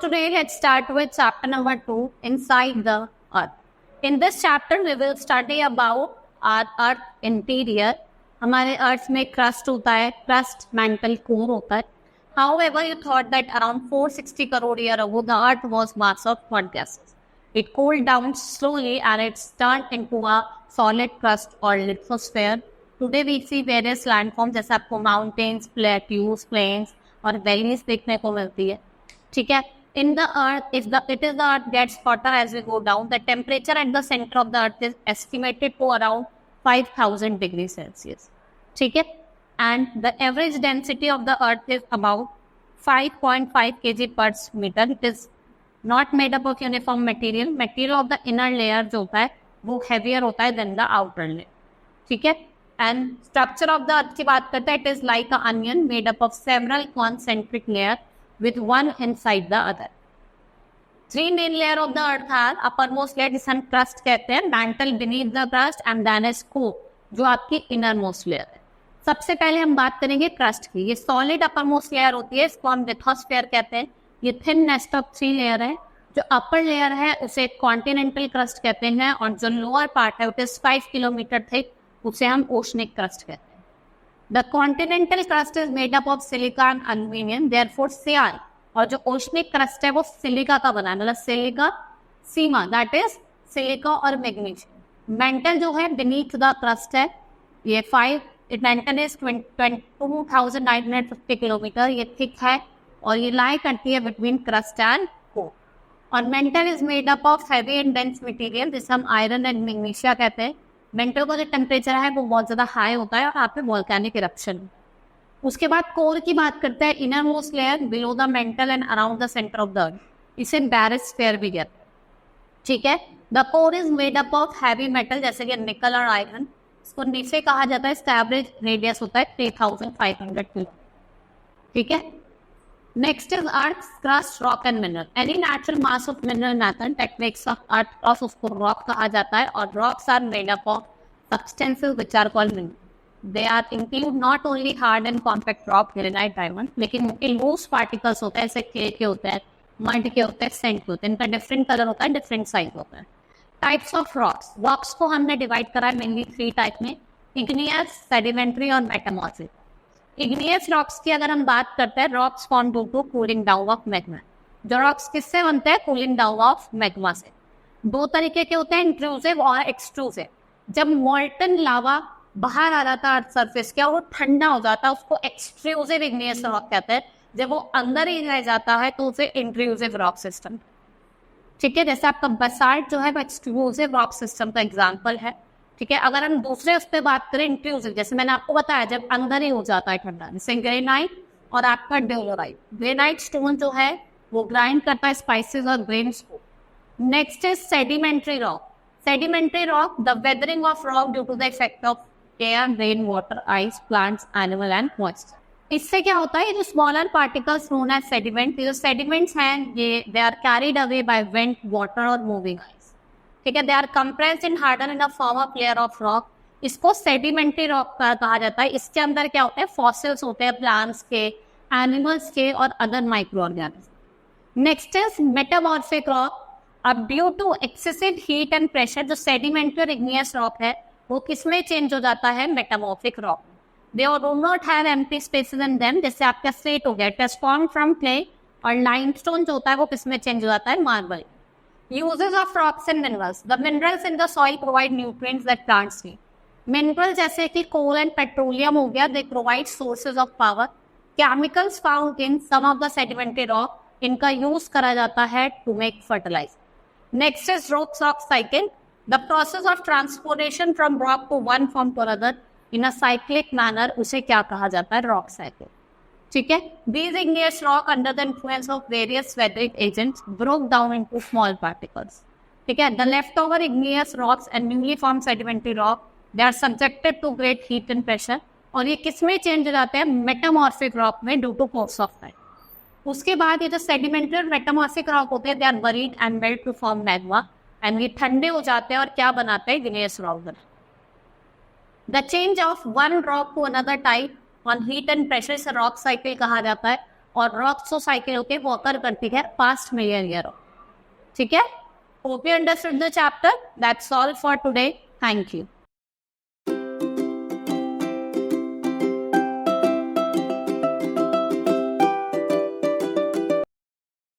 today let's start with chapter number 2, Inside the Earth. In this chapter we will study about our Earth interior. हमारे अर्थ में crust होता है, crust mantle core होता है. However, you thought that around 460 crore years ago the Earth was mass of hot gases. It cooled down slowly and it's turned into a solid crust or lithosphere. Today we see various landforms जैसे आपको mountains, plateaus, plains और valleys देखने को मिलती है. ठीक है. In the earth, if the earth gets hotter as we go down, the temperature at the center of the earth is estimated to around 5000 degrees Celsius. ठीक है. And the average density of the earth is about 5.5 kg per meter. It is not made up of uniform material. Material of the inner layer जो होता है वो heavier होता है than the outer layer. ठीक है. And structure of the earth की बात करते हैं, it is like an onion made up of several concentric layers with one inside the other. Three main layers of the earth are uppermost layer जिसे हम crust कहते हैं, mantle beneath the crust and then is core जो आपकी innermost layer है. सबसे पहले हम बात करेंगे क्रस्ट की. ये सॉलिड अपरमोस्ट लेयर होती है, इसको हम लिथोस्फीयर कहते हैं. ये थिन नेस्ट ऑफ 3 लेयर है. जो अपर लेयर है उसे कॉन्टिनेंटल क्रस्ट कहते हैं और जो लोअर पार्ट है इट इज 5 किलोमीटर थिक, उसे हम ओशनिक क्रस्ट कहते हैं. The continental crust is made up of silica and aluminium, therefore Cl. और जो ओशनिक क्रस्ट है वो सिलिका का बना है, मतलब silica Seema, that is silica और मैग्नीशियम. मेंटल जो है बीनीथ द क्रस्ट है, ये 5 मेंटल इज 22,950 किलोमीटर, ये थिक है और ये लाई करती है बिटवीन क्रस्ट एंड कोर. और mental is made up of heavy and dense material जिसे हम आयरन एंड मैग्नीशिया कहते हैं. मेंटल का जो टेम्परेचर है वो बहुत ज़्यादा हाई होता है और यहाँ पे वोल्केनिक इरप्शन. उसके बाद कोर की बात करते हैं, inner most layer below the mental and around the centre of the earth, इसे बैरिस्फीयर भी कहते हैं. ठीक है. The core is made up of heavy metal जैसे कि निकल और आयरन. इसको नीचे कहा जाता है, इसका एवरेज रेडियस होता है 3500 किलो. ठीक है. Next is earth crust rock and mineral. Any natural mass of mineral method that makes of earth crust उसको रॉक कहा जाता है. और rocks are made up of substances which are called mineral. They are include not only hard and compact rock, granite, diamond, लेकिन इनके loose particles होते हैं, जैसे क्ले के होते हैं, मड के होते हैं, सैंड के होते हैं. इनका डिफरेंट कलर होता है, डिफरेंट साइज होता है. Types of rocks. रॉक्स को हमने डिवाइड करा है मेनली 3 टाइप में, इग्नियस, सेडिमेंट्री और मेटामॉर्फिक. इग्नियस रॉक्स की अगर हम बात करते हैं, rocks form due to cooling down of magma. जो रॉक्स किससे बनते हैं? कूलिंग डाउन ऑफ मैग्मा से. 2 तरीके के होते हैं, इंट्रूसिव और एक्सट्रूसिव. जब मोल्टन लावा बाहर आ जाता है अर्थ सरफेस के और वो ठंडा हो जाता है, उसको एक्सट्रूसिव इग्नियस रॉक कहते हैं. जब वो अंदर ही रह जाता है तो उसे इंट्रूसिव रॉक सिस्टम. ठीक है. जैसे आपका बसाल्ट जो है वो एक्सक्लूसिव रॉक सिस्टम का एग्जांपल है. ठीक है. अगर हम दूसरे उस पर बात करें इंक्लूसिव, जैसे मैंने आपको बताया जब अंदर ही हो जाता है ठंडा, जैसे ग्रेनाइट और आपका डेलोराइट. ग्रेनाइट स्टोन जो है वो ग्राइंड करता है स्पाइसेस और ग्रेन्स को. Next is sedimentary rock. Sedimentary rock, the weathering of rock due to the effect of air, rain water, ice, plants, animal and moisture. इससे क्या होता है, ये जो smaller particles known as sediment, ये जो सेडिमेंट्स हैं ये they are carried away by wind, water और मूविंग आइस. ठीक है. They are compressed in harden in the form of layer of rock. इसको सेडिमेंट्री रॉक कहा जाता है. इसके अंदर क्या होता है, फॉसिल्स होते हैं प्लांट्स के, एनिमल्स के और other microorganism. Next is metamorphic rock. अब due to excessive heat and pressure जो सेडिमेंट्री और इग्नियस रॉक है वो किसमें चेंज हो जाता है? Metamorphic rock. They do not have empty spaces in them. जैसे आपका स्लेट हो गया, it is formed from clay. और लाइमस्टोन जो होता है वो किसमें चेंज हो जाता है? Marble. Uses of rocks and minerals. The minerals in the soil provide nutrients that plants need. Minerals जैसे कि coal and petroleum हो गया, they provide sources of power. Chemicals found in some of the sedimentary rock, इनका use करा जाता है to make fertilizer. Next is rock cycle. The process of transportation from rock to one form to another in a cyclic manner, उसे क्या कहा जाता है? Rock cycle. ठीक है. These igneous rock under the influence of various weathering agents broke down into small particles. ठीक है. The leftover igneous rocks and newly formed sedimentary rock, they are subjected to great heat and pressure. और ये किसमें change हो जाते हैं? Metamorphic rock में, due to course of time. उसके बाद ये जो सेडिमेंट्री और मेटामॉर्फिक रॉक होते हैं, they are buried and melt to form magma. And ये ठंडे हो जाते हैं और क्या बनाते हैं? Igneous rock. The change of one rock to another type on heat and pressure से रॉक साइकिल कहा जाता है. और रॉक्स और साइकिल होके वो अकर करती है पास्ट मिलियन ईयर। ठीक है, hope you understood the chapter. That's all for today, thank you.